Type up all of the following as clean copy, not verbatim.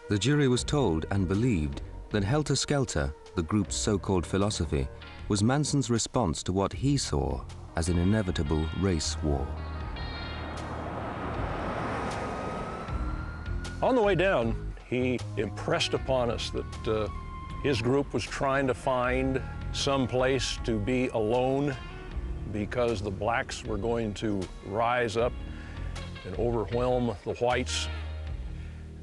The jury was told and believed that helter skelter, the group's so-called philosophy, was Manson's response to what he saw as an inevitable race war. On the way down, he impressed upon us that his group was trying to find some place to be alone because the blacks were going to rise up and overwhelm the whites.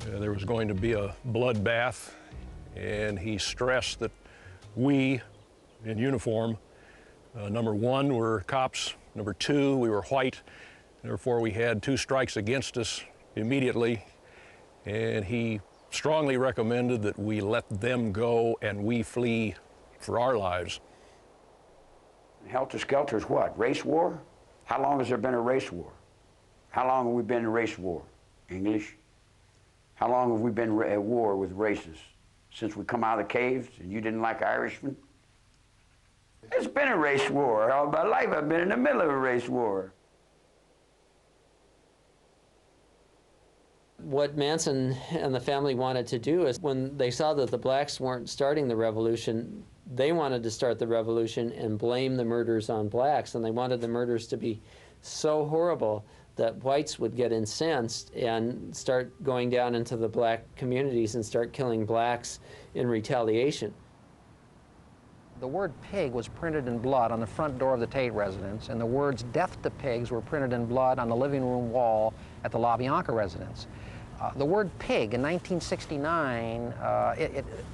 There was going to be a bloodbath, and he stressed that we, in uniform, number one, were cops, number two, we were white, therefore we had 2 strikes against us immediately, and he strongly recommended that we let them go and we flee for our lives. Helter skelter is what? Race war? How long has there been a race war? How long have we been in race war? English? How long have we been at war with races? Since we come out of the caves and you didn't like Irishmen? It's been a race war. All my life I've been in the middle of a race war. What Manson and the family wanted to do is when they saw that the blacks weren't starting the revolution, they wanted to start the revolution and blame the murders on blacks, and they wanted the murders to be so horrible that whites would get incensed and start going down into the black communities and start killing blacks in retaliation. The word pig was printed in blood on the front door of the Tate residence, and the words "death to pigs" were printed in blood on the living room wall at the La Bianca residence. The word pig in 1969,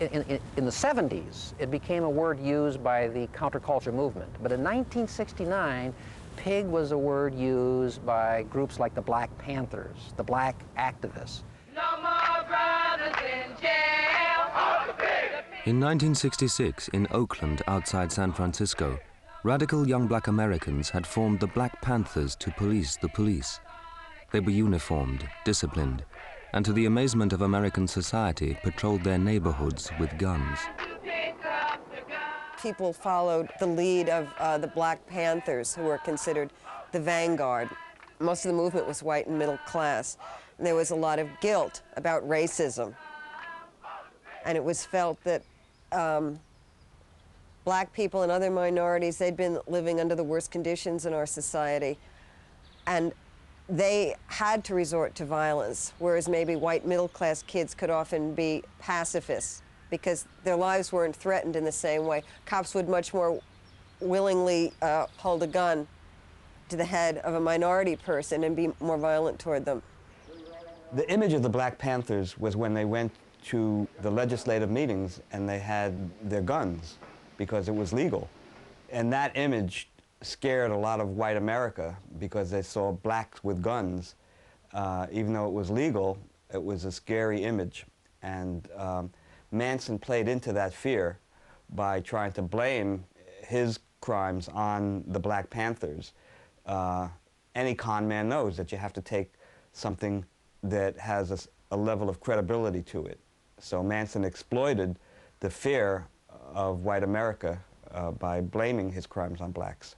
in the 70s, it became a word used by the counterculture movement. But in 1969, pig was a word used by groups like the Black Panthers, the black activists. No more brothers in jail. In 1966, in Oakland, outside San Francisco, radical young black Americans had formed the Black Panthers to police the police. They were uniformed, disciplined, and to the amazement of American society, patrolled their neighborhoods with guns. People followed the lead of the Black Panthers, who were considered the vanguard. Most of the movement was white and middle class. And there was a lot of guilt about racism. And it was felt that black people and other minorities, they'd been living under the worst conditions in our society. And they had to resort to violence, whereas maybe white middle-class kids could often be pacifists because their lives weren't threatened in the same way. Cops would much more willingly hold a gun to the head of a minority person and be more violent toward them. The image of the Black Panthers was when they went to the legislative meetings and they had their guns because it was legal. And that image scared a lot of white America because they saw blacks with guns. Even though it was legal, it was a scary image. And Manson played into that fear by trying to blame his crimes on the Black Panthers. Any con man knows that you have to take something that has a level of credibility to it. So Manson exploited the fear of white America by blaming his crimes on blacks.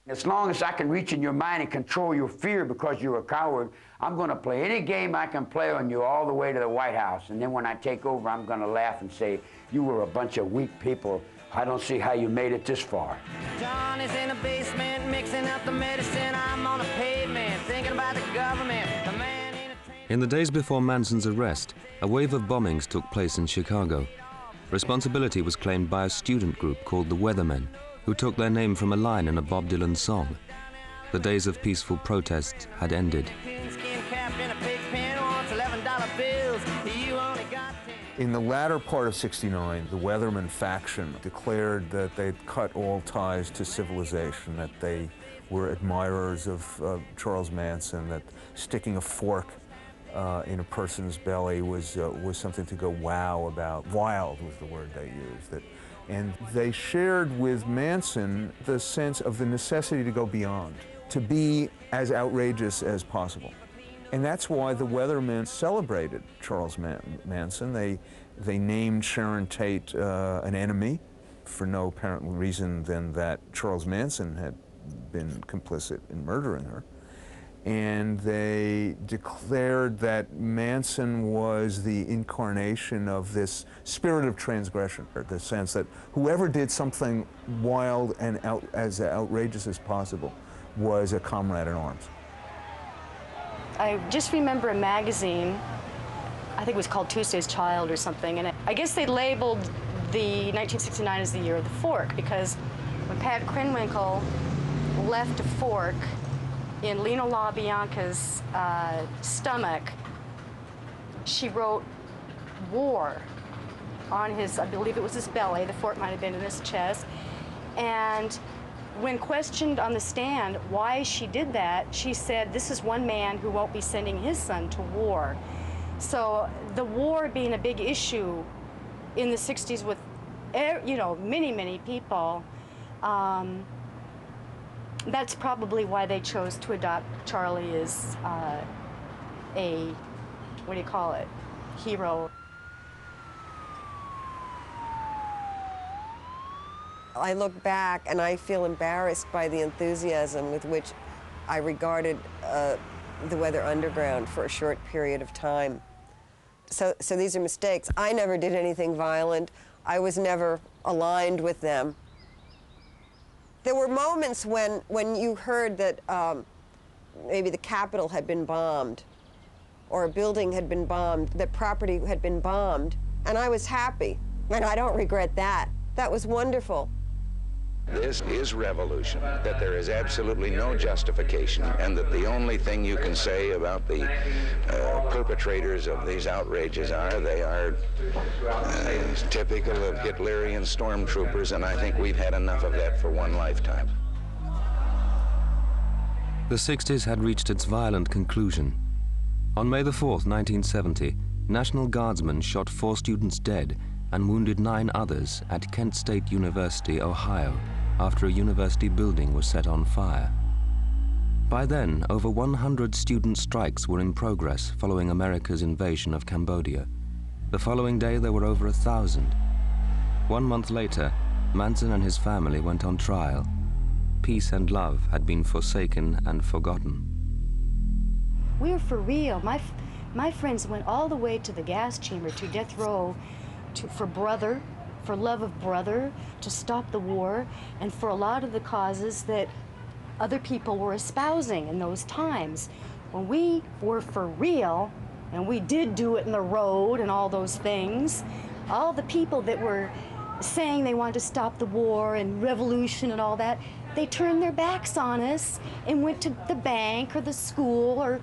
As long as I can reach in your mind and control your fear because you're a coward, I'm going to play any game I can play on you all the way to the White House. And then when I take over, I'm going to laugh and say, you were a bunch of weak people. I don't see how you made it this far. John is in the basement mixing up the medicine. I'm on the pavement thinking about the government. The man in a train. In the days before Manson's arrest, a wave of bombings took place in Chicago. Responsibility was claimed by a student group called the Weathermen, who took their name from a line in a Bob Dylan song. The days of peaceful protests had ended. In the latter part of '69, the Weathermen faction declared that they'd cut all ties to civilization, that they were admirers of Charles Manson, that sticking a fork in a person's belly was something to go wow about. Wild was the word they used. And they shared with Manson the sense of the necessity to go beyond, to be as outrageous as possible. And that's why the Weathermen celebrated Charles Manson. They named Sharon Tate an enemy for no apparent reason than that Charles Manson had been complicit in murdering her. and they declared that Manson was the incarnation of this spirit of transgression, or the sense that whoever did something wild and as outrageous as possible was a comrade in arms. I just remember a magazine, I think it was called Tuesday's Child or something, and I guess they labeled the 1969 as the year of the fork, because when Pat Krenwinkel left a fork in Lino LaBianca's stomach, she wrote war on his, I believe it was his belly, the fork might have been in his chest, and when questioned on the stand why she did that, she said, this is one man who won't be sending his son to war. So the war being a big issue in the 60s with, you know, many, many people, that's probably why they chose to adopt Charlie as a, what do you call it, hero. I look back and I feel embarrassed by the enthusiasm with which I regarded the Weather Underground for a short period of time. So these are mistakes. I never did anything violent. I was never aligned with them. There were moments when you heard that maybe the Capitol had been bombed or a building had been bombed, that property had been bombed, and I was happy, and I don't regret that. That was wonderful. This is revolution, that there is absolutely no justification, and that the only thing you can say about the perpetrators of these outrages are they are typical of Hitlerian stormtroopers, and I think we've had enough of that for one lifetime. The 60s had reached its violent conclusion. On May the 4th, 1970, National Guardsmen shot 4 students dead and wounded 9 others at Kent State University, Ohio, after a university building was set on fire. By then, over 100 student strikes were in progress following America's invasion of Cambodia. The following day, there were over 1,000. 1 month later, Manson and his family went on trial. Peace and love had been forsaken and forgotten. We're for real. My friends went all the way to the gas chamber, to death row, for brother, for love of brother, to stop the war, and for a lot of the causes that other people were espousing in those times. When we were for real, and we did do it in the road and all those things, all the people that were saying they wanted to stop the war and revolution and all that, they turned their backs on us and went to the bank or the school or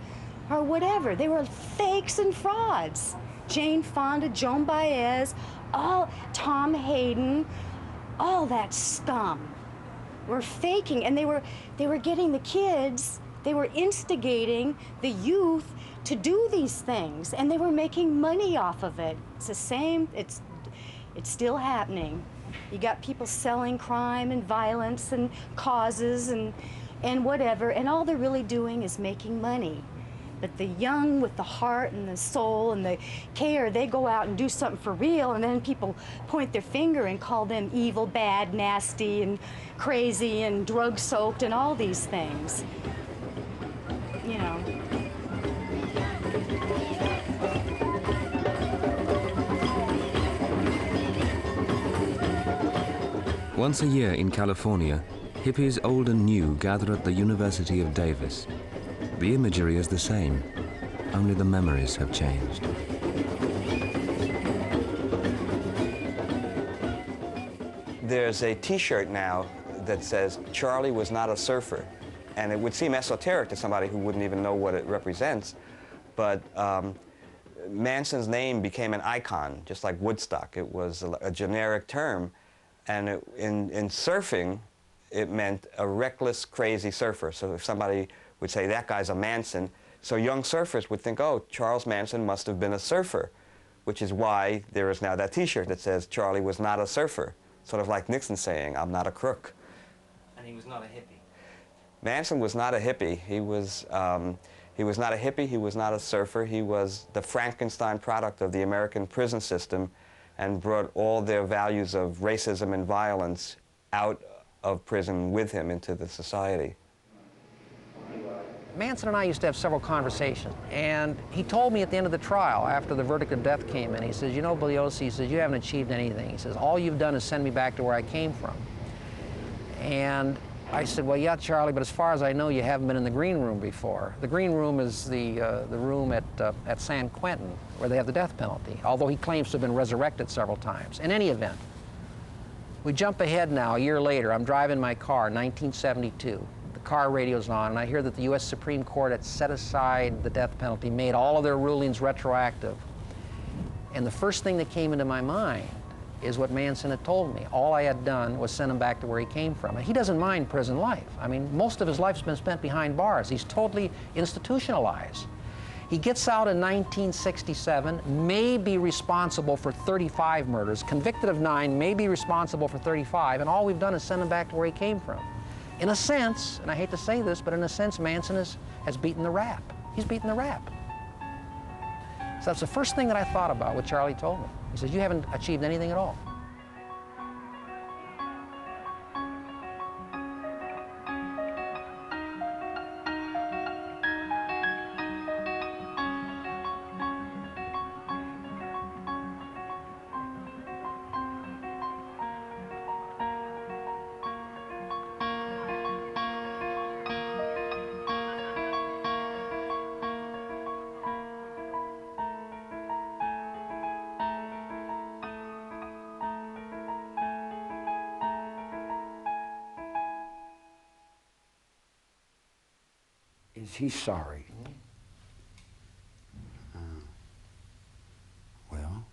whatever. They were fakes and frauds. Jane Fonda, Joan Baez, Tom Hayden, all that scum were faking, and they were getting the kids, they were instigating the youth to do these things, and they were making money off of it. It's the same, it's still happening. You got people selling crime and violence and causes and whatever, and all they're really doing is making money. But the young with the heart and the soul and the care, they go out and do something for real, and then people point their finger and call them evil, bad, nasty, and crazy, and drug-soaked, and all these things. You know. Once a year in California, hippies old and new gather at the University of Davis. The imagery is the same, only the memories have changed. There's a T-shirt now that says, Charlie was not a surfer. And it would seem esoteric to somebody who wouldn't even know what it represents. But Manson's name became an icon, just like Woodstock. It was a generic term. And in surfing, it meant a reckless, crazy surfer. So if somebody would say, that guy's a Manson, so young surfers would think, oh, Charles Manson must have been a surfer, which is why there is now that T-shirt that says, Charlie was not a surfer, sort of like Nixon saying, I'm not a crook. And he was not a hippie. Manson was not a hippie. He was not a hippie, he was not a surfer. He was the Frankenstein product of the American prison system and brought all their values of racism and violence out of prison with him into the society. Manson and I used to have several conversations, and he told me at the end of the trial, after the verdict of death came in, he says, you know, Bugliosi, he says, you haven't achieved anything. He says, all you've done is send me back to where I came from. And I said, well, yeah, Charlie, but as far as I know, you haven't been in the green room before. The green room is the room at San Quentin, where they have the death penalty, although he claims to have been resurrected several times. In any event, we jump ahead now, a year later. I'm driving my car, 1972. The car radio's on, and I hear that the U.S. Supreme Court had set aside the death penalty, made all of their rulings retroactive. And the first thing that came into my mind is what Manson had told me. All I had done was send him back to where he came from. And he doesn't mind prison life. I mean, most of his life's been spent behind bars. He's totally institutionalized. He gets out in 1967, may be responsible for 35 murders, convicted of 9, may be responsible for 35, and all we've done is send him back to where he came from. In a sense, and I hate to say this, but in a sense, Manson has beaten the rap. He's beaten the rap. So that's the first thing that I thought about what Charlie told me. He says, you haven't achieved anything at all. Is he sorry? Well,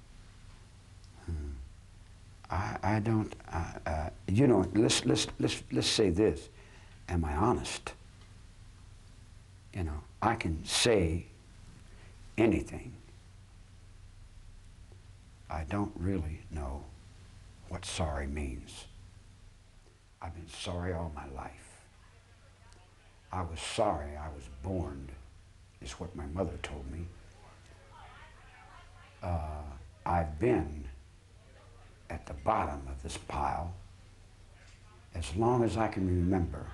I don't. You know, let's say this. Am I honest? You know, I can say anything. I don't really know what sorry means. I've been sorry all my life. I was sorry I was born, is what my mother told me. I've been at the bottom of this pile as long as I can remember.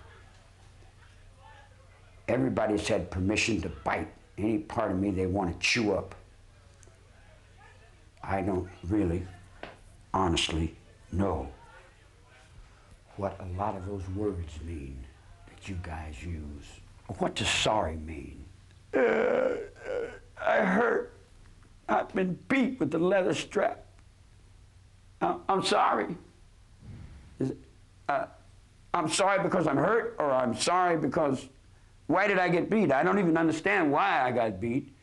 Everybody's had permission to bite any part of me they want to chew up. I don't really, honestly know what a lot of those words mean you guys use. What does sorry mean? I hurt. I've been beat with the leather strap. I'm sorry. I'm sorry because I'm hurt, or I'm sorry because, why did I get beat? I don't even understand why I got beat.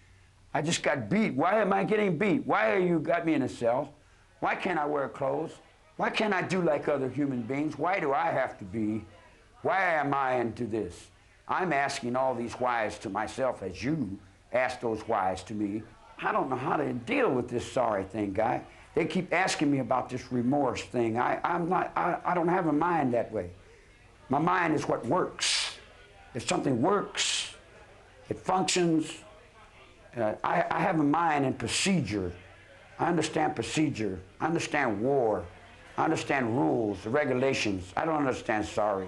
I just got beat. Why am I getting beat? Why are you got me in a cell? Why can't I wear clothes? Why can't I do like other human beings? Why do I have to be? Why am I into this? I'm asking all these whys to myself as you ask those whys to me. I don't know how to deal with this sorry thing, guy. They keep asking me about this remorse thing. I don't have a mind that way. My mind is what works. If something works, it functions. I have a mind in procedure. I understand procedure. I understand war. I understand rules, the regulations. I don't understand sorry.